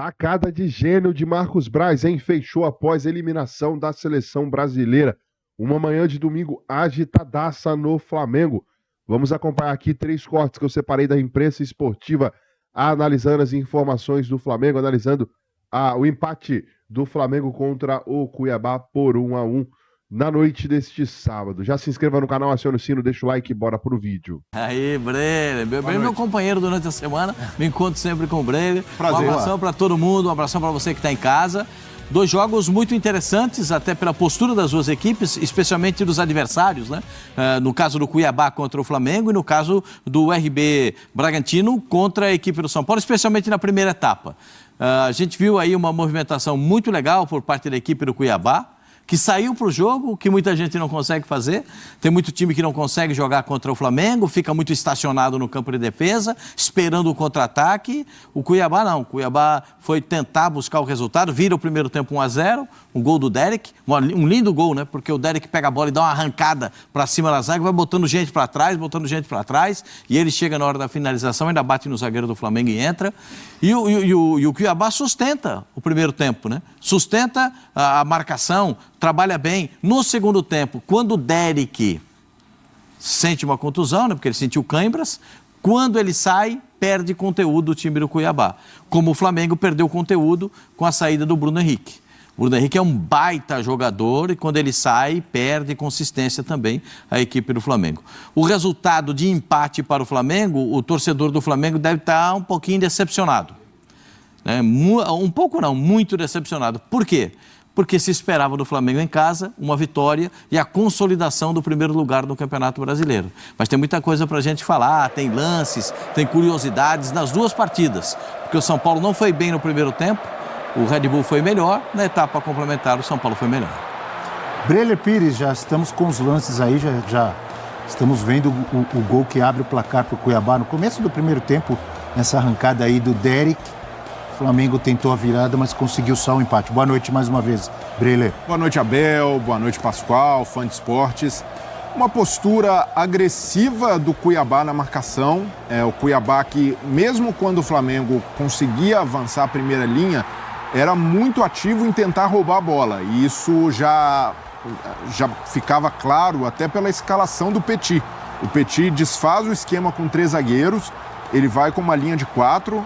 Sacada de gênio de Marcos Braz, hein? Fechou após a eliminação da seleção brasileira. Uma manhã de domingo agitadaça no Flamengo. Vamos acompanhar aqui 3 cortes que eu separei da imprensa esportiva, analisando as informações do Flamengo, analisando o empate do Flamengo contra o Cuiabá por 1-1 na noite deste sábado. Já se inscreva no canal, acione o sino, deixa o like e bora pro vídeo. Aí, Breler. Meu companheiro durante a semana. Me encontro sempre com o Breler. Prazer. Um abração para todo mundo, um abração para você que está em casa. 2 jogos muito interessantes, até pela postura das duas equipes, especialmente dos adversários, né? No caso do Cuiabá contra o Flamengo e no caso do RB Bragantino contra a equipe do São Paulo, especialmente na primeira etapa. A gente viu aí uma movimentação muito legal por parte da equipe do Cuiabá, que saiu para o jogo, que muita gente não consegue fazer. Tem muito time que não consegue jogar contra o Flamengo, fica muito estacionado no campo de defesa, esperando o contra-ataque. O Cuiabá não. O Cuiabá foi tentar buscar o resultado, vira o primeiro tempo 1-0, um gol do Derek, um lindo gol, né? Porque o Derek pega a bola e dá uma arrancada para cima da zaga, vai botando gente para trás, e ele chega na hora da finalização, ainda bate no zagueiro do Flamengo e entra. E o Cuiabá sustenta o primeiro tempo, né? Sustenta a marcação, trabalha bem. No segundo tempo, quando o Derek sente uma contusão, né? Porque ele sentiu cãibras, quando ele sai, perde conteúdo o time do Cuiabá. Como o Flamengo perdeu conteúdo com a saída do Bruno Henrique. O Bruno Henrique é um baita jogador e quando ele sai, perde consistência também a equipe do Flamengo. O resultado de empate para o Flamengo, o torcedor do Flamengo deve estar um pouquinho decepcionado. Né? Um pouco não, muito decepcionado. Por quê? Porque se esperava do Flamengo em casa uma vitória e a consolidação do primeiro lugar no Campeonato Brasileiro. Mas tem muita coisa para a gente falar, tem lances, tem curiosidades nas duas partidas. Porque o São Paulo não foi bem no primeiro tempo, o Red Bull foi melhor, na etapa complementar o São Paulo foi melhor. Breler Pires, já estamos com os lances aí, já estamos vendo o gol que abre o placar para o Cuiabá. No começo do primeiro tempo, nessa arrancada aí do Derek, o Flamengo tentou a virada, mas conseguiu só o empate. Boa noite mais uma vez, Breler. Boa noite, Abel. Boa noite, Pascoal, fã de esportes. Uma postura agressiva do Cuiabá na marcação. O Cuiabá que, mesmo quando o Flamengo conseguia avançar a primeira linha, era muito ativo em tentar roubar a bola. E isso já ficava claro até pela escalação do Petit. O Petit desfaz o esquema com 3 zagueiros, ele vai com uma linha de 4,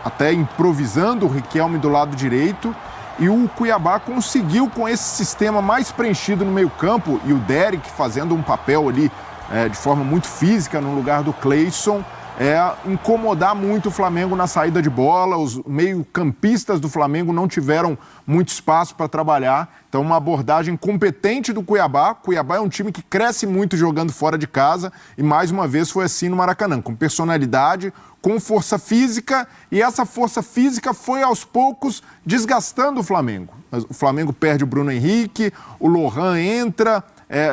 até improvisando o Riquelme do lado direito. E o Cuiabá conseguiu, com esse sistema mais preenchido no meio-campo, e o Derek fazendo um papel ali de forma muito física no lugar do Cleison, incomodar muito o Flamengo na saída de bola. Os meio-campistas do Flamengo não tiveram muito espaço para trabalhar. Então, uma abordagem competente do Cuiabá. Cuiabá é um time que cresce muito jogando fora de casa e, mais uma vez, foi assim no Maracanã, com personalidade, com força física, e essa força física foi, aos poucos, desgastando o Flamengo. O Flamengo perde o Bruno Henrique, o Lohan entra,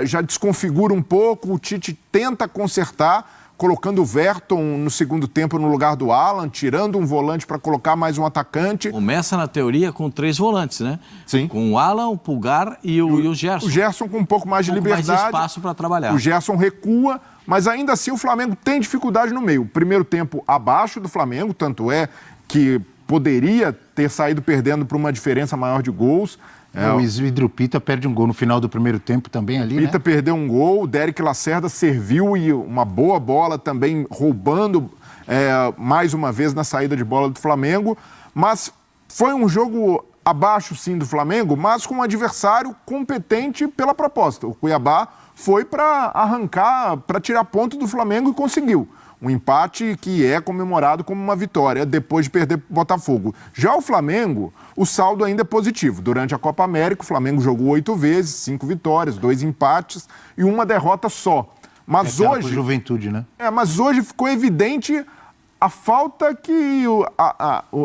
já desconfigura um pouco, o Tite tenta consertar, colocando o Verton no segundo tempo no lugar do Alan, tirando um volante para colocar mais um atacante. Começa, na teoria, com 3 volantes, né? Sim. Com o Alan, o Pulgar e o Gerson. O Gerson com um pouco mais de liberdade. Mais de espaço para trabalhar. O Gerson recua, mas ainda assim o Flamengo tem dificuldade no meio. Primeiro tempo abaixo do Flamengo, tanto é que poderia ter saído perdendo por uma diferença maior de gols. O Isidro Pita perde um gol no final do primeiro tempo também ali, Pita perdeu um gol, o Derek Lacerda serviu e uma boa bola também roubando mais uma vez na saída de bola do Flamengo. Mas foi um jogo abaixo sim do Flamengo, mas com um adversário competente pela proposta. O Cuiabá foi para arrancar, para tirar ponto do Flamengo e conseguiu. Um empate que é comemorado como uma vitória depois de perder para o Botafogo. Já o Flamengo, o saldo ainda é positivo. Durante a Copa América, o Flamengo jogou 8 vezes, 5 vitórias, 2 empates e uma derrota só. Mas hoje... Juventude, né? Mas hoje ficou evidente a falta que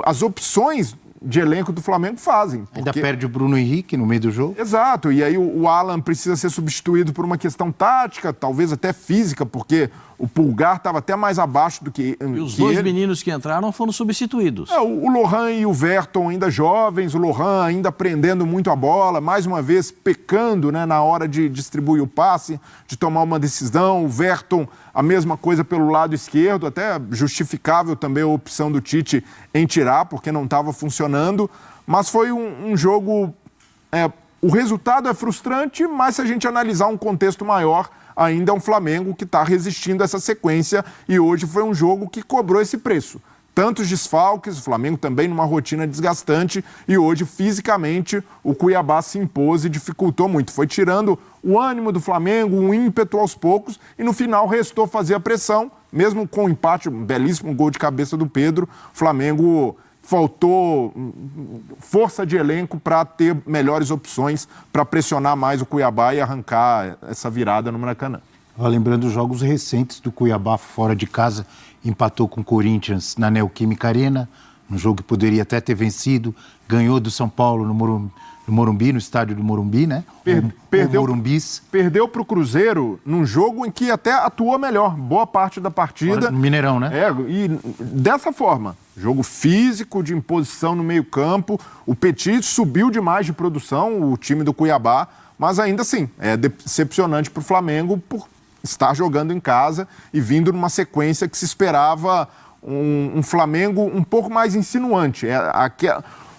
as opções de elenco do Flamengo fazem. Ainda perde o Bruno Henrique no meio do jogo. Exato, e aí o Alan precisa ser substituído por uma questão tática, talvez até física, porque O Pulgar estava até mais abaixo do que E os dois meninos que entraram foram substituídos. O Lohan e o Verton ainda jovens, o Lohan ainda prendendo muito a bola, mais uma vez pecando, né, na hora de distribuir o passe, de tomar uma decisão. O Verton, a mesma coisa pelo lado esquerdo, até justificável também a opção do Tite em tirar, porque não estava funcionando. Mas foi um jogo... o resultado é frustrante, mas se a gente analisar um contexto maior, ainda é um Flamengo que está resistindo a essa sequência e hoje foi um jogo que cobrou esse preço. Tantos desfalques, o Flamengo também numa rotina desgastante e hoje, fisicamente, o Cuiabá se impôs e dificultou muito. Foi tirando o ânimo do Flamengo, um ímpeto aos poucos e no final restou fazer a pressão, mesmo com o empate, um belíssimo gol de cabeça do Pedro, o Flamengo... faltou força de elenco para ter melhores opções para pressionar mais o Cuiabá e arrancar essa virada no Maracanã. Lembrando os jogos recentes do Cuiabá fora de casa, empatou com o Corinthians na Neoquímica Arena, um jogo que poderia até ter vencido, ganhou do São Paulo no Morumbi, no estádio do Morumbi, né? Perdeu para o Cruzeiro num jogo em que até atuou melhor, boa parte da partida. No Mineirão, né? E dessa forma, jogo físico, de imposição no meio-campo. O Petit subiu demais de produção, o time do Cuiabá, mas ainda assim, é decepcionante para o Flamengo por estar jogando em casa e vindo numa sequência que se esperava um Flamengo um pouco mais insinuante.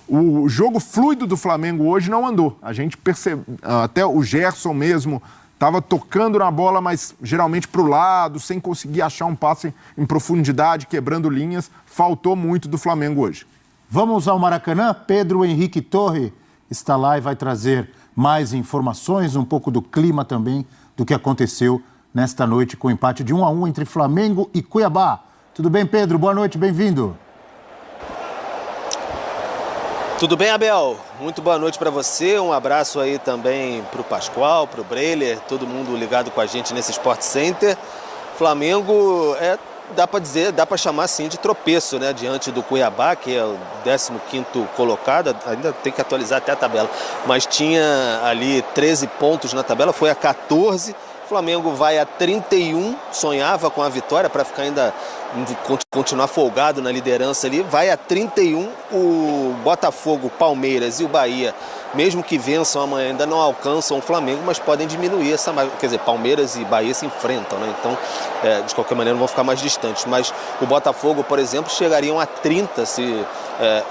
O jogo fluido do Flamengo hoje não andou. A gente percebe, até o Gerson mesmo estava tocando na bola, mas geralmente para o lado, sem conseguir achar um passe em profundidade, quebrando linhas. Faltou muito do Flamengo hoje. Vamos ao Maracanã. Pedro Henrique Torre está lá e vai trazer mais informações, um pouco do clima também, do que aconteceu nesta noite com o empate de 1-1 entre Flamengo e Cuiabá. Tudo bem, Pedro? Boa noite, bem-vindo. Tudo bem, Abel? Muito boa noite para você. Um abraço aí também para o Pascoal, para o Breiler, todo mundo ligado com a gente nesse Sport Center. Flamengo, dá para dizer, dá para chamar assim de tropeço, né? Diante do Cuiabá, que é o 15º colocado, ainda tem que atualizar até a tabela, mas tinha ali 13 pontos na tabela, foi a 14. O Flamengo vai a 31, sonhava com a vitória para ficar ainda continuar folgado na liderança ali, vai a 31. O Botafogo, Palmeiras e o Bahia, mesmo que vençam amanhã, ainda não alcançam o Flamengo, mas podem diminuir essa margem. Quer dizer, Palmeiras e Bahia se enfrentam, né? Então, de qualquer maneira, não vão ficar mais distantes. Mas o Botafogo, por exemplo, chegariam a 30 se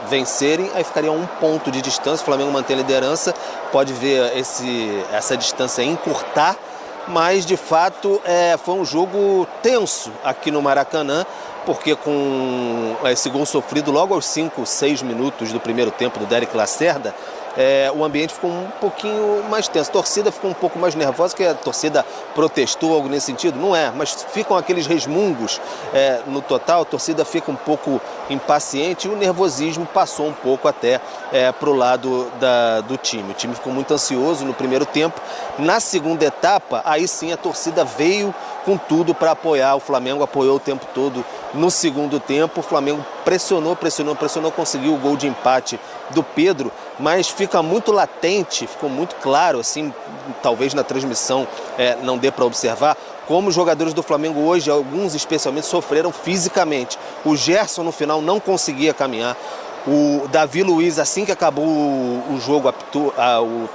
vencerem, aí ficariam um ponto de distância. O Flamengo mantém a liderança, pode ver essa distância encurtar. Mas, de fato, foi um jogo tenso aqui no Maracanã, porque com esse gol sofrido logo aos 5, 6 minutos do primeiro tempo do Derek Lacerda, o ambiente ficou um pouquinho mais tenso. A torcida ficou um pouco mais nervosa, que a torcida protestou, algo nesse sentido? Não é, mas ficam aqueles resmungos no total, a torcida fica um pouco impaciente e o nervosismo passou um pouco até para o lado do time. O time ficou muito ansioso no primeiro tempo. Na segunda etapa, aí sim a torcida veio com tudo para apoiar. O Flamengo apoiou o tempo todo no segundo tempo. O Flamengo pressionou, conseguiu o gol de empate do Pedro, mas fica muito latente, ficou muito claro, assim, talvez na transmissão não dê para observar, como os jogadores do Flamengo hoje, alguns especialmente, sofreram fisicamente. O Gerson no final não conseguia caminhar. O Davi Luiz, assim que acabou o jogo,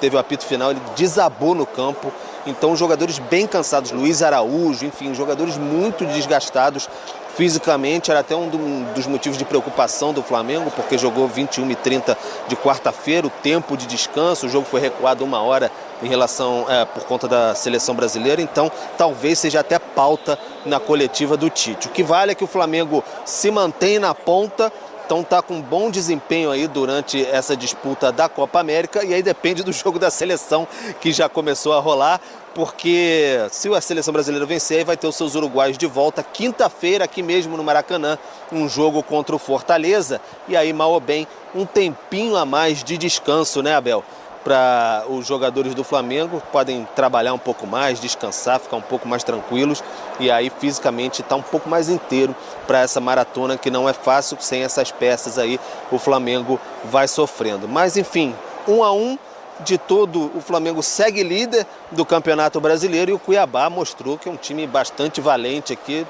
teve o apito final, ele desabou no campo. Então, os jogadores bem cansados, Luiz Araújo, enfim, jogadores muito desgastados fisicamente. Era até um dos motivos de preocupação do Flamengo, porque jogou 21h30 de quarta-feira, o tempo de descanso, o jogo foi recuado 1 hora em relação, por conta da seleção brasileira, então talvez seja até pauta na coletiva do Tite. O que vale é que o Flamengo se mantém na ponta, então está com bom desempenho aí durante essa disputa da Copa América, e aí depende do jogo da seleção que já começou a rolar, porque se a seleção brasileira vencer, aí vai ter os seus uruguaios de volta quinta-feira aqui mesmo no Maracanã, um jogo contra o Fortaleza, e aí mal ou bem um tempinho a mais de descanso, né, Abel? Para os jogadores do Flamengo, podem trabalhar um pouco mais, descansar, ficar um pouco mais tranquilos e aí fisicamente estar um pouco mais inteiro para essa maratona que não é fácil, sem essas peças aí o Flamengo vai sofrendo. Mas enfim, 1-1, de todo, o Flamengo segue líder do Campeonato Brasileiro e o Cuiabá mostrou que é um time bastante valente aqui.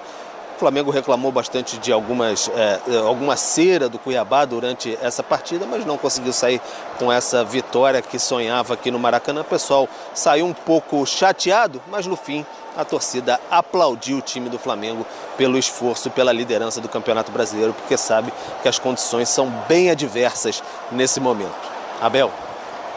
O Flamengo reclamou bastante de alguma cera do Cuiabá durante essa partida, mas não conseguiu sair com essa vitória que sonhava aqui no Maracanã. O pessoal saiu um pouco chateado, mas no fim a torcida aplaudiu o time do Flamengo pelo esforço, pela liderança do Campeonato Brasileiro, porque sabe que as condições são bem adversas nesse momento. Abel.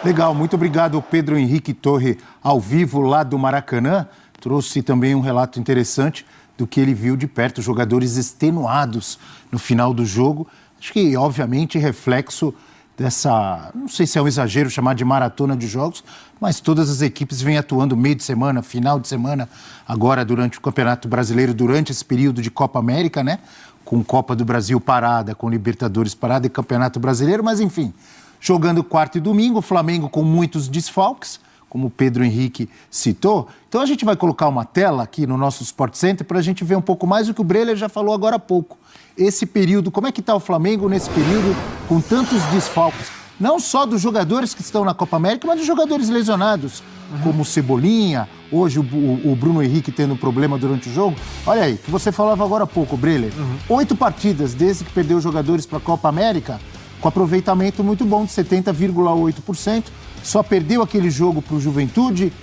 Legal, muito obrigado, Pedro Henrique Torre, ao vivo lá do Maracanã. Trouxe também um relato interessante do que ele viu de perto, jogadores extenuados no final do jogo. Acho que, obviamente, reflexo dessa, não sei se é um exagero chamar de maratona de jogos, mas todas as equipes vêm atuando meio de semana, final de semana, agora durante o Campeonato Brasileiro, durante esse período de Copa América, né? Com Copa do Brasil parada, com Libertadores parada e Campeonato Brasileiro, mas enfim, jogando quarta e domingo, o Flamengo com muitos desfalques, como o Pedro Henrique citou. Então a gente vai colocar uma tela aqui no nosso Sport Center para a gente ver um pouco mais o que o Breler já falou agora há pouco. Esse período, como é que está o Flamengo nesse período com tantos desfalques? Não só dos jogadores que estão na Copa América, mas dos jogadores lesionados, como o Cebolinha, hoje o Bruno Henrique tendo problema durante o jogo. Olha aí, que você falava agora há pouco, Breler. 8 partidas desde que perdeu jogadores para a Copa América, com aproveitamento muito bom de 70,8%. Só perdeu aquele jogo para o Juventude,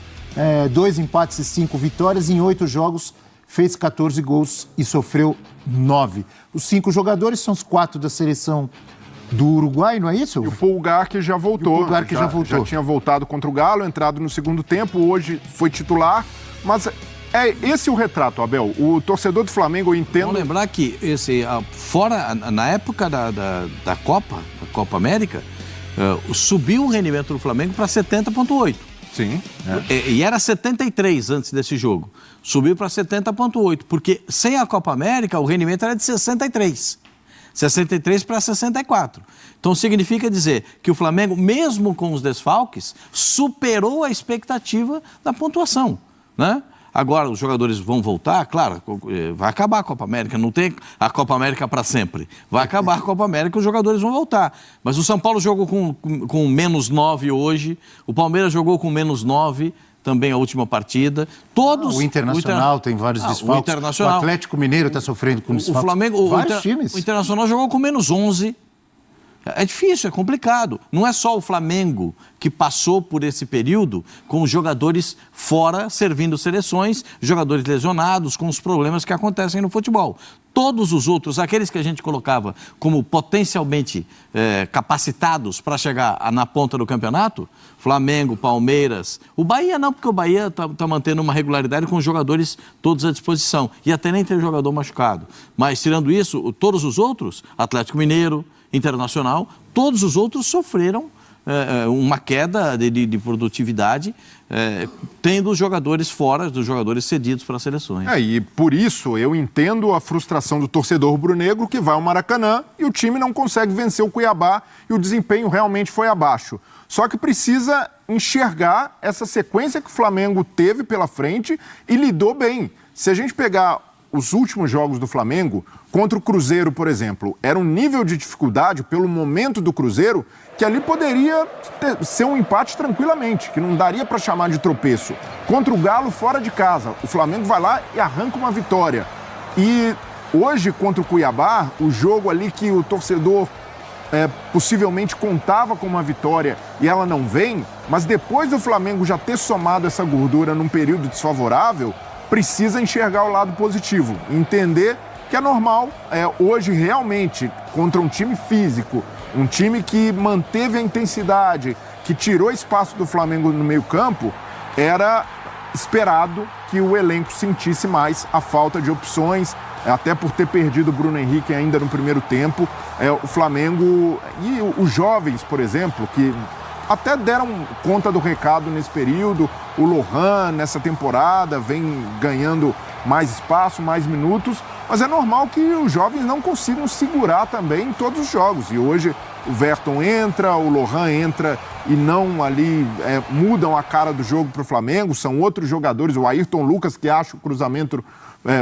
2 empates e 5 vitórias. Em 8 jogos, fez 14 gols e sofreu 9. Os 5 jogadores são os 4 da seleção do Uruguai, não é isso? E o Pulgar que já voltou. O Pulgar que já voltou. Já tinha voltado contra o Galo, entrado no segundo tempo, hoje foi titular. Mas é esse o retrato, Abel. O torcedor do Flamengo, eu entendo... Vamos lembrar que na época da Copa América, subiu o rendimento do Flamengo para 70,8. Sim. E era 73 antes desse jogo. Subiu para 70,8, porque sem a Copa América o rendimento era de 63. 63 para 64. Então significa dizer que o Flamengo, mesmo com os desfalques, superou a expectativa da pontuação, né? Agora, os jogadores vão voltar, claro, vai acabar a Copa América, não tem a Copa América para sempre. Vai acabar a Copa América e os jogadores vão voltar. Mas o São Paulo jogou com menos 9 hoje, o Palmeiras jogou com menos 9 também a última partida. Todos... O Internacional tem vários desfalques. O Atlético Mineiro está sofrendo com desfalques. O Flamengo, vários times. O Internacional jogou com menos 11. É difícil, é complicado. Não é só o Flamengo que passou por esse período com os jogadores fora, servindo seleções, jogadores lesionados, com os problemas que acontecem no futebol. Todos os outros, aqueles que a gente colocava como potencialmente capacitados para chegar na ponta do campeonato, Flamengo, Palmeiras, o Bahia não, porque o Bahia está mantendo uma regularidade com os jogadores todos à disposição. E até nem tem jogador machucado. Mas, tirando isso, todos os outros, Atlético Mineiro, Internacional, todos os outros sofreram uma queda de produtividade, tendo os jogadores fora, dos jogadores cedidos para as seleções. E por isso eu entendo a frustração do torcedor rubro-negro que vai ao Maracanã e o time não consegue vencer o Cuiabá e o desempenho realmente foi abaixo. Só que precisa enxergar essa sequência que o Flamengo teve pela frente e lidou bem. Se a gente pegar os últimos jogos do Flamengo, contra o Cruzeiro, por exemplo, era um nível de dificuldade pelo momento do Cruzeiro que ali poderia ser um empate tranquilamente, que não daria para chamar de tropeço. Contra o Galo, fora de casa, o Flamengo vai lá e arranca uma vitória. E hoje, contra o Cuiabá, o jogo ali que o torcedor possivelmente contava com uma vitória e ela não vem, mas depois do Flamengo já ter somado essa gordura num período desfavorável, precisa enxergar o lado positivo, entender que é normal, hoje realmente, contra um time físico, um time que manteve a intensidade, que tirou espaço do Flamengo no meio-campo, era esperado que o elenco sentisse mais a falta de opções, até por ter perdido o Bruno Henrique ainda no primeiro tempo. O Flamengo e os jovens, por exemplo, que até deram conta do recado nesse período. O Lohan, nessa temporada, vem ganhando mais espaço, mais minutos, mas é normal que os jovens não consigam segurar também em todos os jogos. E hoje o Verton entra, o Lohan entra e não ali mudam a cara do jogo para o Flamengo. São outros jogadores, o Ayrton Lucas que acha o cruzamento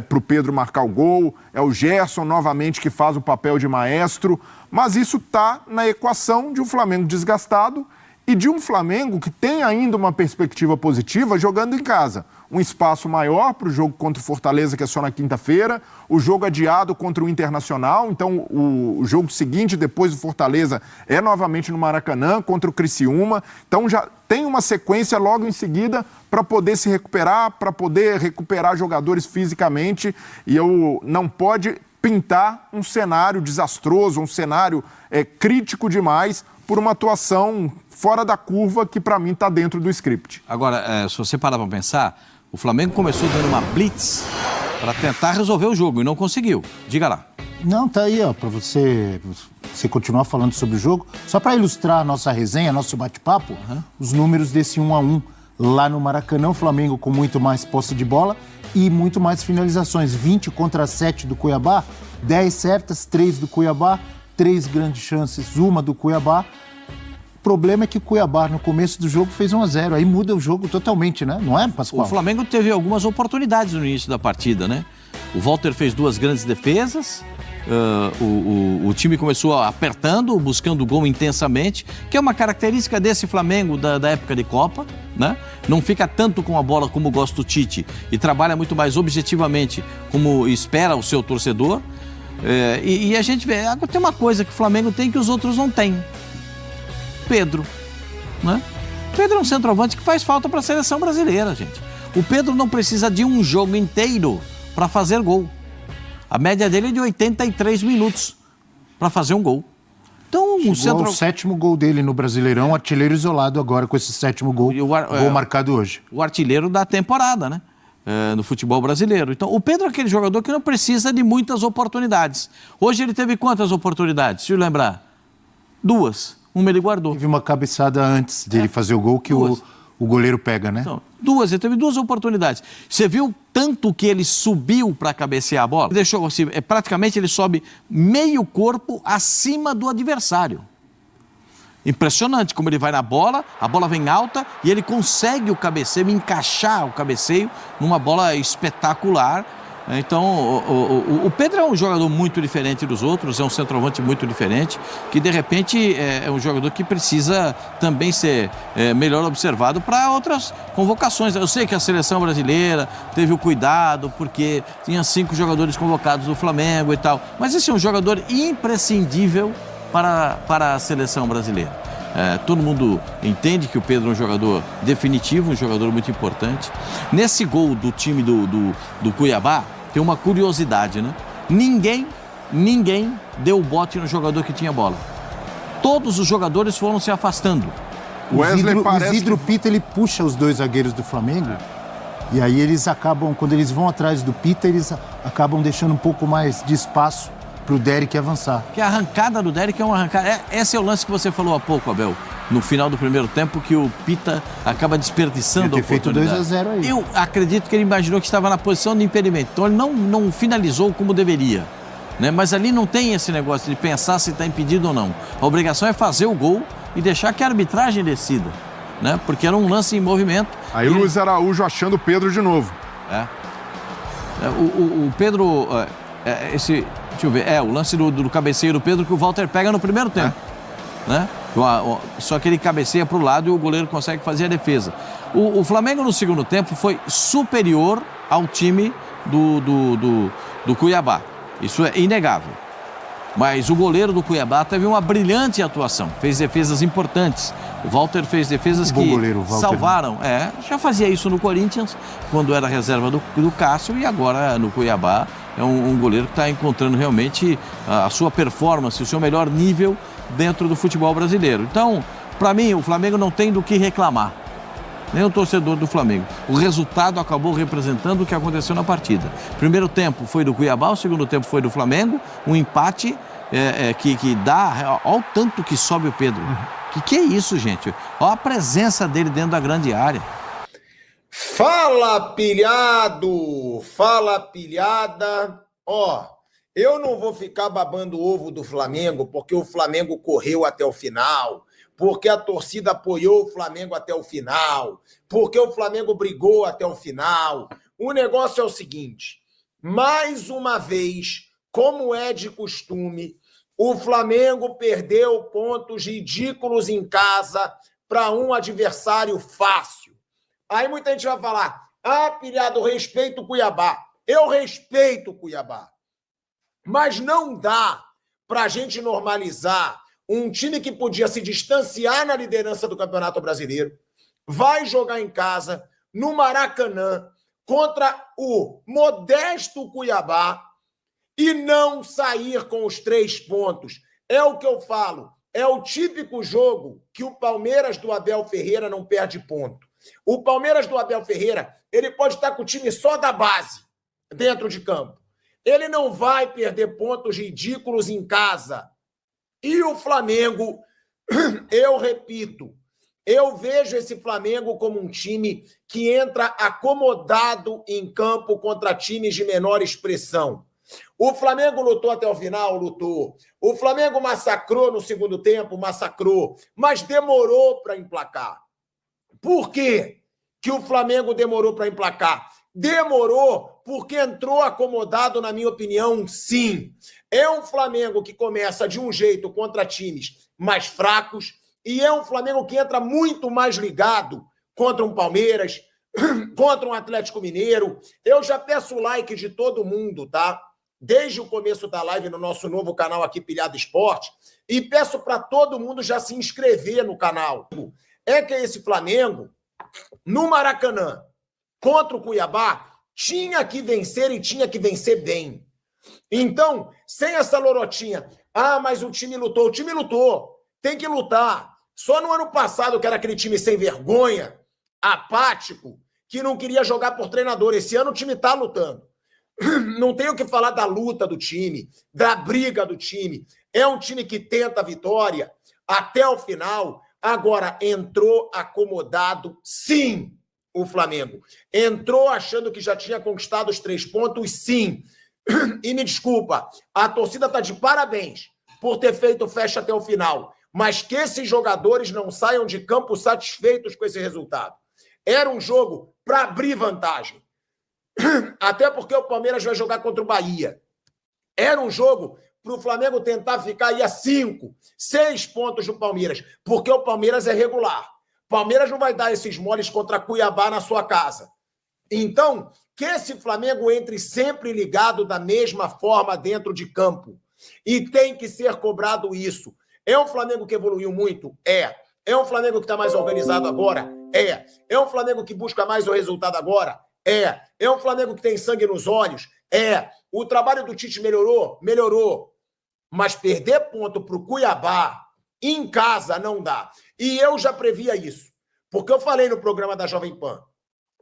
para o Pedro marcar o gol, é o Gerson novamente que faz o papel de maestro, mas isso está na equação de um Flamengo desgastado e de um Flamengo que tem ainda uma perspectiva positiva jogando em casa. Um espaço maior para o jogo contra o Fortaleza, que é só na quinta-feira, o jogo adiado contra o Internacional, então o jogo seguinte, depois do Fortaleza, é novamente no Maracanã, contra o Criciúma, então já tem uma sequência logo em seguida para poder se recuperar, para poder recuperar jogadores fisicamente, e não pode pintar um cenário desastroso, um cenário crítico demais por uma atuação fora da curva que para mim está dentro do script. Agora, se você parar para pensar, o Flamengo começou dando uma blitz para tentar resolver o jogo e não conseguiu. Diga lá. Não, tá aí, ó, para você continuar falando sobre o jogo. Só para ilustrar a nossa resenha, nosso bate-papo, os números desse 1-1 lá no Maracanã, o Flamengo com muito mais posse de bola e muito mais finalizações. 20 contra 7 do Cuiabá, 10 certas, 3 do Cuiabá, 3 grandes chances, uma do Cuiabá. O problema é que o Cuiabá, no começo do jogo, fez 1-0. Aí muda o jogo totalmente, né? Não é, Pascoal? O Flamengo teve algumas oportunidades no início da partida, né? O Walter fez 2 grandes defesas, o time começou apertando, buscando o gol intensamente, que é uma característica desse Flamengo da época de Copa, né? Não fica tanto com a bola como gosta o Tite e trabalha muito mais objetivamente como espera o seu torcedor. E a gente vê, tem uma coisa que o Flamengo tem que os outros não têm. Pedro, né? Pedro é um centroavante que faz falta para a seleção brasileira, gente. O Pedro não precisa de um jogo inteiro para fazer gol. A média dele é de 83 minutos para fazer um gol. Então, o sétimo gol dele no Brasileirão, artilheiro isolado agora com esse 7º gol, gol marcado hoje. O artilheiro da temporada, né? No futebol brasileiro. Então, o Pedro é aquele jogador que não precisa de muitas oportunidades. Hoje ele teve quantas oportunidades? Se eu lembrar? 2. Uma ele guardou. Teve uma cabeçada antes dele fazer o gol que o goleiro pega, né? Então, ele teve 2 oportunidades. Você viu tanto que ele subiu para cabecear a bola? Deixou assim, praticamente ele sobe meio corpo acima do adversário. Impressionante como ele vai na bola, a bola vem alta e ele consegue o cabeceio, encaixar o cabeceio numa bola espetacular. Então, o Pedro é um jogador muito diferente dos outros, é um centroavante muito diferente, que de repente é um jogador que precisa também ser melhor observado para outras convocações. Eu sei que a seleção brasileira teve o cuidado, porque tinha 5 jogadores convocados do Flamengo e tal, mas esse é um jogador imprescindível para a seleção brasileira. Todo mundo entende que o Pedro é um jogador definitivo, um jogador muito importante. Nesse gol do time do Cuiabá, tem uma curiosidade, né? Ninguém deu o bote no jogador que tinha bola. Todos os jogadores foram se afastando. O Isidro Pita, ele puxa os 2 zagueiros do Flamengo e aí eles acabam, quando eles vão atrás do Pita, eles acabam deixando um pouco mais de espaço para o Derrick avançar. Que a arrancada do Derrick é uma arrancada. Esse é o lance que você falou há pouco, Abel. No final do primeiro tempo, que o Pita acaba desperdiçando a oportunidade. Feito 2-0 aí. Eu acredito que ele imaginou que estava na posição de impedimento. Então ele não finalizou como deveria. Né? Mas ali não tem esse negócio de pensar se está impedido ou não. A obrigação é fazer o gol e deixar que a arbitragem decida. Né? Porque era um lance em movimento. Aí o Luiz Araújo achando o Pedro de novo. O Pedro... deixa eu ver, o lance do cabeceio do Pedro que o Walter pega no primeiro tempo, né? Só que ele cabeceia para o lado e o goleiro consegue fazer a defesa. O Flamengo no segundo tempo foi superior ao time do Cuiabá, isso é inegável. Mas o goleiro do Cuiabá teve uma brilhante atuação, fez defesas importantes. O Walter fez defesas que salvaram. Já fazia isso no Corinthians, quando era reserva do Cássio, e agora no Cuiabá é um goleiro que está encontrando realmente a sua performance, o seu melhor nível dentro do futebol brasileiro. Então, para mim, o Flamengo não tem do que reclamar, nem o torcedor do Flamengo. O resultado acabou representando o que aconteceu na partida. Primeiro tempo foi do Cuiabá, o segundo tempo foi do Flamengo, um empate que dá... Olha o tanto que sobe o Pedro. Que é isso, gente? Olha a presença dele dentro da grande área. Fala, pilhado! Fala, pilhada! Eu não vou ficar babando o ovo do Flamengo porque o Flamengo correu até o final, porque a torcida apoiou o Flamengo até o final, porque o Flamengo brigou até o final. O negócio é o seguinte, mais uma vez, como é de costume, o Flamengo perdeu pontos ridículos em casa para um adversário fácil. Aí muita gente vai falar, Pilhado, eu respeito o Cuiabá. Eu respeito o Cuiabá. Mas não dá para a gente normalizar um time que podia se distanciar na liderança do Campeonato Brasileiro, vai jogar em casa, no Maracanã, contra o modesto Cuiabá e não sair com os 3 pontos. É o que eu falo, é o típico jogo que o Palmeiras do Abel Ferreira não perde ponto. O Palmeiras do Abel Ferreira, ele pode estar com o time só da base, dentro de campo. Ele não vai perder pontos ridículos em casa. E o Flamengo, eu repito, eu vejo esse Flamengo como um time que entra acomodado em campo contra times de menor expressão. O Flamengo lutou até o final? Lutou. O Flamengo massacrou no segundo tempo? Massacrou. Mas demorou para emplacar. Por quê que o Flamengo demorou para emplacar? Demorou porque entrou acomodado, na minha opinião, sim. É um Flamengo que começa de um jeito contra times mais fracos e é um Flamengo que entra muito mais ligado contra um Palmeiras, contra um Atlético Mineiro. Eu já peço o like de todo mundo, tá? Desde o começo da live no nosso novo canal aqui, Pilhado Esporte, e peço para todo mundo já se inscrever no canal. É que esse Flamengo, no Maracanã, contra o Cuiabá, tinha que vencer e tinha que vencer bem. Então, sem essa lorotinha, mas o time lutou. O time lutou, tem que lutar. Só no ano passado, que era aquele time sem vergonha, apático, que não queria jogar por treinador. Esse ano o time está lutando. Não tenho o que falar da luta do time, da briga do time. É um time que tenta a vitória até o final. Agora, entrou acomodado, sim, o Flamengo. Entrou achando que já tinha conquistado os 3 pontos, sim. E me desculpa, a torcida está de parabéns por ter feito festa até o final, mas que esses jogadores não saiam de campo satisfeitos com esse resultado. Era um jogo para abrir vantagem. Até porque o Palmeiras vai jogar contra o Bahia. Era um jogo para o Flamengo tentar ficar aí a 5, 6 pontos do Palmeiras, porque o Palmeiras é regular. O Palmeiras não vai dar esses moles contra Cuiabá na sua casa. Então, que esse Flamengo entre sempre ligado da mesma forma dentro de campo. E tem que ser cobrado isso. É um Flamengo que evoluiu muito? É. É um Flamengo que está mais organizado agora? É. É um Flamengo que busca mais o resultado agora? É. É um Flamengo que tem sangue nos olhos? É. O trabalho do Tite melhorou? Melhorou. Mas perder ponto para o Cuiabá em casa não dá. E eu já previa isso. Porque eu falei no programa da Jovem Pan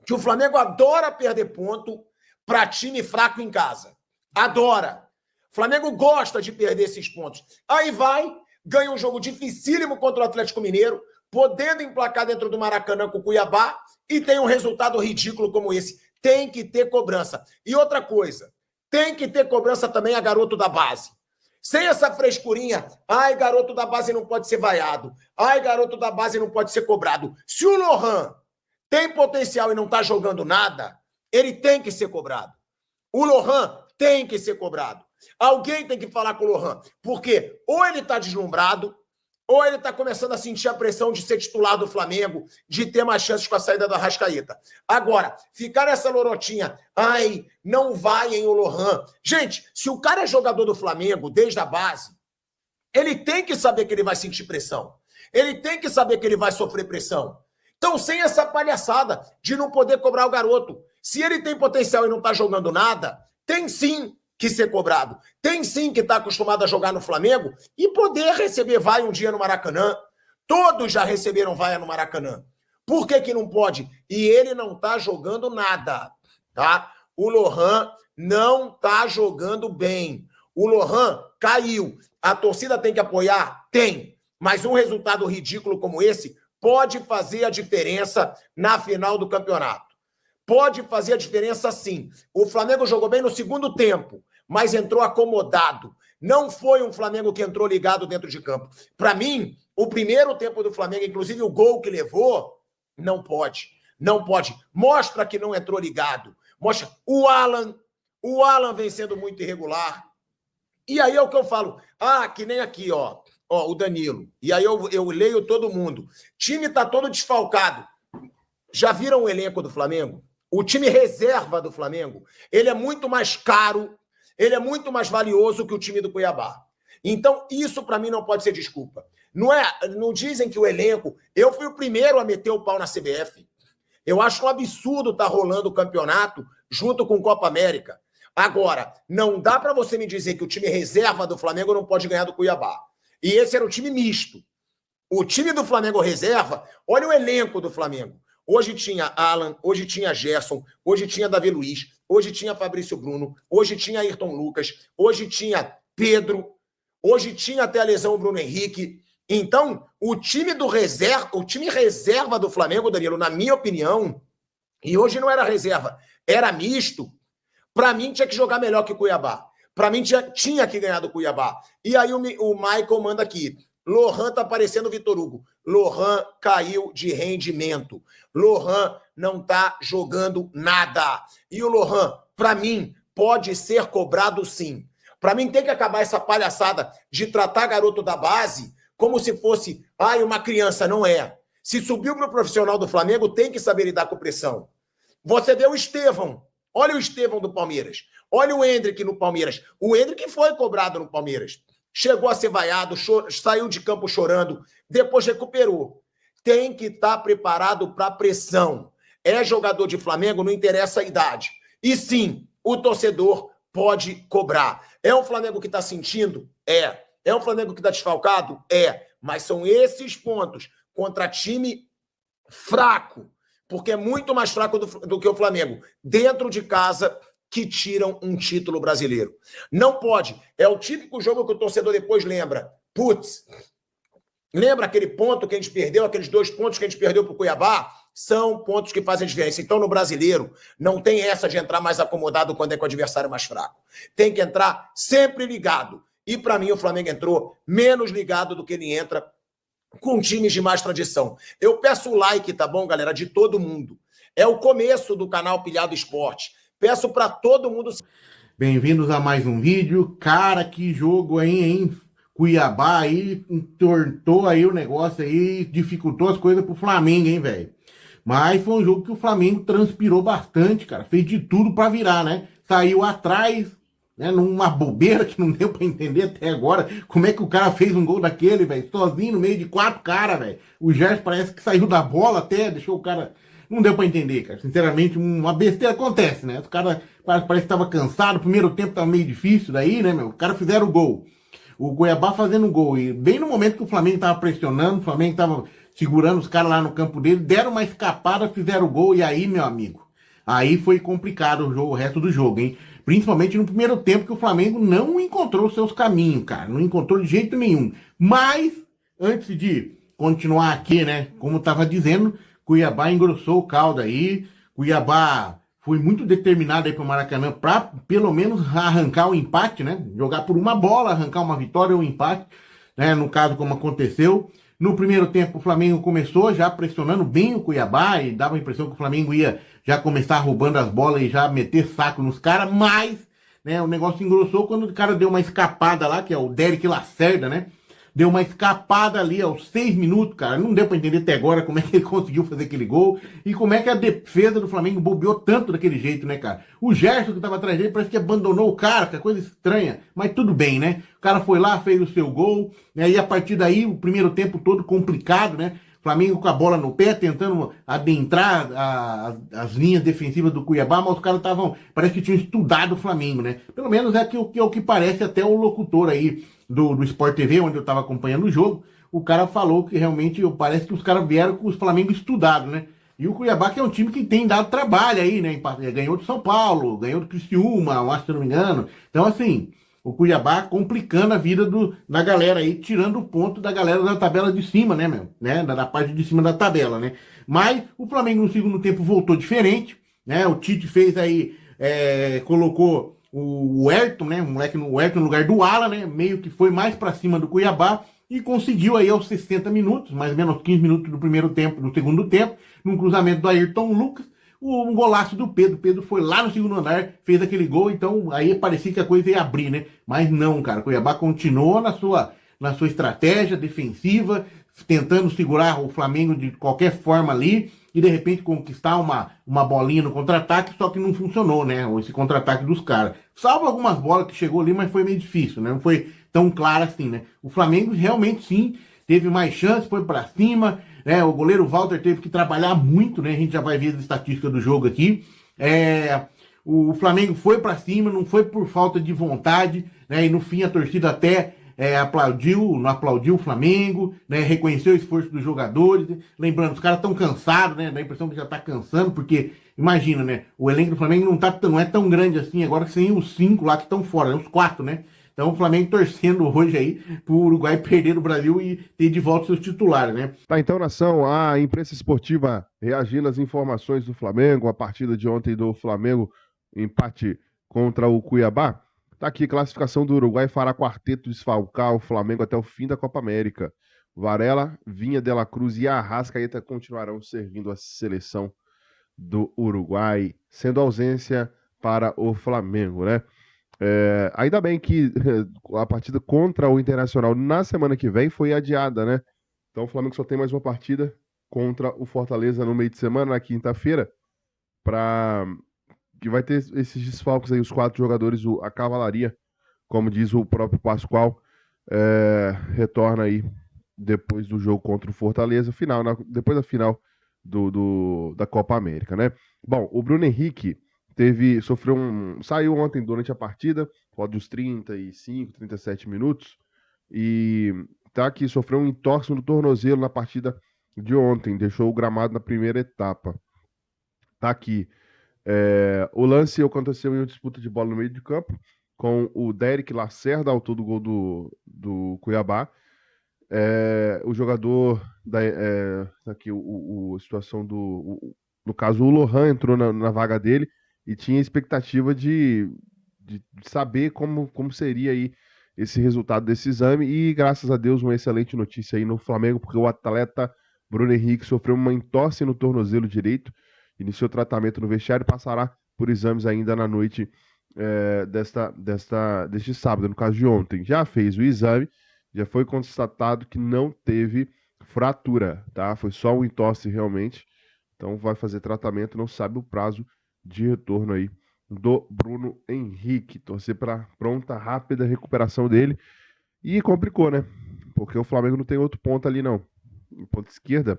que o Flamengo adora perder ponto para time fraco em casa. Adora. O Flamengo gosta de perder esses pontos. Aí vai, ganha um jogo dificílimo contra o Atlético Mineiro, podendo emplacar dentro do Maracanã com o Cuiabá e tem um resultado ridículo como esse. Tem que ter cobrança. E outra coisa, tem que ter cobrança também a garoto da base. Sem essa frescurinha, garoto da base não pode ser vaiado. Garoto da base não pode ser cobrado. Se o Lohan tem potencial e não está jogando nada, ele tem que ser cobrado. O Lohan tem que ser cobrado. Alguém tem que falar com o Lohan, porque ou ele está deslumbrado, ou ele está começando a sentir a pressão de ser titular do Flamengo, de ter mais chances com a saída do Arrascaeta. Agora, ficar nessa lorotinha, não vai em o Lohan. Gente, se o cara é jogador do Flamengo desde a base, ele tem que saber que ele vai sentir pressão. Ele tem que saber que ele vai sofrer pressão. Então, sem essa palhaçada de não poder cobrar o garoto. Se ele tem potencial e não está jogando nada, tem sim que ser cobrado. Tem sim que estar acostumado a jogar no Flamengo e poder receber vaia um dia no Maracanã. Todos já receberam vaia no Maracanã. Por que que não pode? E ele não está jogando nada, tá? O Lohan não está jogando bem. O Lohan caiu. A torcida tem que apoiar? Tem. Mas um resultado ridículo como esse pode fazer a diferença na final do campeonato. Pode fazer a diferença sim. O Flamengo jogou bem no segundo tempo, mas entrou acomodado. Não foi um Flamengo que entrou ligado dentro de campo. Para mim, o primeiro tempo do Flamengo, inclusive o gol que levou, não pode. Não pode. Mostra que não entrou ligado. Mostra o Alan vem sendo muito irregular. E aí é o que eu falo. Que nem aqui, ó. ó, o Danilo, e aí eu leio todo mundo. Time tá todo desfalcado. Já viram o elenco do Flamengo? O time reserva do Flamengo, ele é muito mais caro, ele é muito mais valioso que o time do Cuiabá. Então, isso para mim não pode ser desculpa. Não dizem que o elenco... Eu fui o primeiro a meter o pau na CBF. Eu acho um absurdo estar rolando o campeonato junto com Copa América. Agora, não dá para você me dizer que o time reserva do Flamengo não pode ganhar do Cuiabá. E esse era o time misto. O time do Flamengo reserva, olha o elenco do Flamengo. Hoje tinha Alan, hoje tinha Gerson, hoje tinha Davi Luiz, hoje tinha Fabrício Bruno, hoje tinha Ayrton Lucas, hoje tinha Pedro, hoje tinha até a lesão o Bruno Henrique. Então, o time reserva do Flamengo, Danilo, na minha opinião, e hoje não era reserva, era misto, para mim tinha que jogar melhor que o Cuiabá. Para mim tinha que ganhar do Cuiabá. E aí o Michael manda aqui, Lohan tá parecendo o Vitor Hugo. Lohan caiu de rendimento. Lohan não tá jogando nada. E o Lohan, para mim, pode ser cobrado sim. Para mim tem que acabar essa palhaçada de tratar garoto da base como se fosse, uma criança, não é. Se subiu para o profissional do Flamengo, tem que saber lidar com pressão. Você vê o Estevão. Olha o Estevão do Palmeiras. Olha o Endrick no Palmeiras. O Endrick foi cobrado no Palmeiras. Chegou a ser vaiado, saiu de campo chorando, depois recuperou. Tem que estar preparado para pressão. É jogador de Flamengo, não interessa a idade. E sim, o torcedor pode cobrar. É um Flamengo que está sentindo? É. É um Flamengo que está desfalcado? É. Mas são esses pontos contra time fraco, porque é muito mais fraco do que o Flamengo, dentro de casa, que tiram um título brasileiro. Não pode. É o típico jogo que o torcedor depois lembra. Putz, lembra aquele ponto que a gente perdeu, aqueles 2 pontos que a gente perdeu para o Cuiabá? São pontos que fazem diferença. Então, no brasileiro, não tem essa de entrar mais acomodado quando é com o adversário mais fraco. Tem que entrar sempre ligado. E, para mim, o Flamengo entrou menos ligado do que ele entra com times de mais tradição. Eu peço o like, tá bom, galera? De todo mundo. É o começo do canal Pilhado Esporte. Peço para todo mundo... Bem-vindos a mais um vídeo. Cara, que jogo aí, hein? Cuiabá aí entortou aí o negócio aí, dificultou as coisas pro Flamengo, hein, velho? Mas foi um jogo que o Flamengo transpirou bastante, cara. Fez de tudo para virar, né? Saiu atrás, né? Numa bobeira que não deu para entender até agora. Como é que o cara fez um gol daquele, velho? Sozinho no meio de 4 caras, velho. O Gerson parece que saiu da bola até, deixou o cara... Não deu pra entender, cara. Sinceramente, uma besteira acontece, né? Os caras parece que tava cansado, o primeiro tempo tava meio difícil daí, né, meu? Os caras fizeram o gol. O Cuiabá fazendo o gol. E bem no momento que o Flamengo tava pressionando, o Flamengo tava segurando os caras lá no campo dele, deram uma escapada, fizeram o gol. E aí, meu amigo, aí foi complicado o resto do jogo, hein? Principalmente no primeiro tempo, que o Flamengo não encontrou seus caminhos, cara. Não encontrou de jeito nenhum. Mas, antes de continuar aqui, né, como tava dizendo... Cuiabá engrossou o caldo aí, Cuiabá foi muito determinado aí pro Maracanã para pelo menos arrancar o empate, né? Jogar por uma bola, arrancar uma vitória ou um empate, né? No caso, como aconteceu. No primeiro tempo, o Flamengo começou já pressionando bem o Cuiabá e dava a impressão que o Flamengo ia já começar roubando as bolas e já meter saco nos caras, mas, né, o negócio engrossou quando o cara deu uma escapada lá, que é o Derek Lacerda, né? Deu uma escapada ali aos 6 minutos, cara. Não deu pra entender até agora como é que ele conseguiu fazer aquele gol. E como é que a defesa do Flamengo bobeou tanto daquele jeito, né, cara? O Gerson que tava atrás dele parece que abandonou o cara, que é coisa estranha. Mas tudo bem, né? O cara foi lá, fez o seu gol. E aí, a partir daí, o primeiro tempo todo complicado, né? Flamengo com a bola no pé, tentando adentrar as linhas defensivas do Cuiabá, mas os caras estavam, parece que tinham estudado o Flamengo, né? Pelo menos é o que parece até o locutor aí do Sport TV, onde eu estava acompanhando o jogo, o cara falou que realmente parece que os caras vieram com os Flamengo estudados, né? E o Cuiabá, que é um time que tem dado trabalho aí, né? Ganhou do São Paulo, ganhou do Criciúma, eu acho, se não me engano. Então, assim, o Cuiabá complicando a vida da galera aí, tirando o ponto da galera da tabela de cima, né, meu? Né? Da parte de cima da tabela, né? Mas o Flamengo no segundo tempo voltou diferente, né? O Tite fez aí, colocou o Ayrton, né? O Ayrton no lugar do Alan, né? Meio que foi mais pra cima do Cuiabá e conseguiu aí aos 60 minutos, mais ou menos 15 minutos do primeiro tempo, do segundo tempo, num cruzamento do Ayrton Lucas, um golaço do Pedro. Pedro foi lá no segundo andar, fez aquele gol, então aí parecia que a coisa ia abrir, né? Mas não, cara, o Cuiabá continuou na sua estratégia defensiva, tentando segurar o Flamengo de qualquer forma ali e de repente conquistar uma bolinha no contra-ataque, só que não funcionou, né? Esse contra-ataque dos caras. Salvo algumas bolas que chegou ali, mas foi meio difícil, né? Não foi tão claro assim, né? O Flamengo realmente sim teve mais chance, foi para cima, né? O goleiro Walter teve que trabalhar muito, né? A gente já vai ver as estatísticas do jogo aqui. O Flamengo foi para cima, não foi por falta de vontade, né? E no fim a torcida até aplaudiu o Flamengo, né? Reconheceu o esforço dos jogadores. Lembrando, os caras estão cansados, né? Dá a impressão que já tá cansando, porque imagina, né? O elenco do Flamengo não é tão grande assim agora, sem os 5 lá que estão fora, né? Os 4, né? Então o Flamengo torcendo hoje aí pro Uruguai perder o Brasil e ter de volta seus titulares, né? Tá, então, nação, a imprensa esportiva reagindo às informações do Flamengo, a partida de ontem do Flamengo, empate contra o Cuiabá. Tá aqui, classificação do Uruguai fará quarteto desfalcar o Flamengo até o fim da Copa América. Varela, Vinha de la Cruz e Arrascaeta continuarão servindo a seleção do Uruguai, sendo ausência para o Flamengo, né? Ainda bem que a partida contra o Internacional na semana que vem foi adiada, né? Então o Flamengo só tem mais uma partida contra o Fortaleza no meio de semana, na quinta-feira, que vai ter esses desfalques aí, os 4 jogadores, a cavalaria, como diz o próprio Pascoal, retorna aí depois do jogo contra o Fortaleza, depois da final da Copa América, né? Bom, o Bruno Henrique saiu ontem durante a partida, pode os 35, 37 minutos, e tá aqui, sofreu um entorse no tornozelo na partida de ontem, deixou o gramado na primeira etapa. Tá aqui. O lance aconteceu em uma disputa de bola no meio de campo, com o Derek Lacerda, autor do gol do Cuiabá. O jogador, aqui, a situação no caso, o Lohan entrou na vaga dele e tinha expectativa de saber como seria aí esse resultado desse exame, e graças a Deus uma excelente notícia aí no Flamengo, porque o atleta Bruno Henrique sofreu uma entorse no tornozelo direito, iniciou tratamento no vestiário e passará por exames ainda na noite deste sábado, no caso de ontem. Já fez o exame, já foi constatado que não teve fratura, tá? Foi só um entorse realmente. Então vai fazer tratamento, não sabe o prazo de retorno aí do Bruno Henrique. Torcer para pronta, rápida recuperação dele. E complicou, né? Porque o Flamengo não tem outro ponto ali, não. Em ponta esquerda,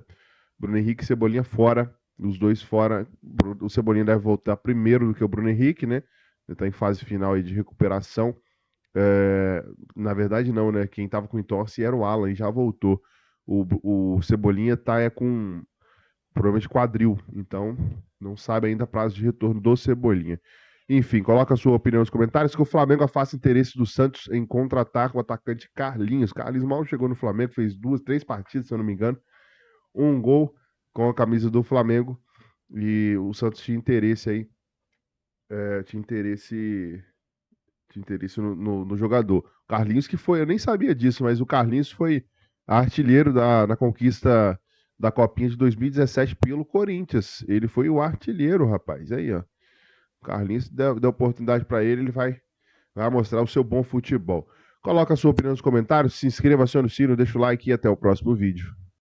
Bruno Henrique e Cebolinha fora. Os dois fora. O Cebolinha deve voltar primeiro do que o Bruno Henrique, né? Ele tá em fase final aí de recuperação. Na verdade, não, né? Quem tava com entorse era o Alan e já voltou. O Cebolinha tá com provavelmente quadril, então não sabe ainda prazo de retorno do Cebolinha. Enfim, coloca a sua opinião nos comentários, que o Flamengo afasta interesse do Santos em contratar o atacante Carlinhos. Carlinhos mal chegou no Flamengo, fez 3 partidas, se eu não me engano, um gol com a camisa do Flamengo, e o Santos tinha interesse aí, no jogador. Carlinhos que foi, eu nem sabia disso, mas o Carlinhos foi artilheiro na conquista da Copinha de 2017 pelo Corinthians. Ele foi o artilheiro, rapaz. Aí, ó. O Carlinhos deu oportunidade para ele vai mostrar o seu bom futebol. Coloca a sua opinião nos comentários, se inscreva, acione o sino, deixa o like e até o próximo vídeo.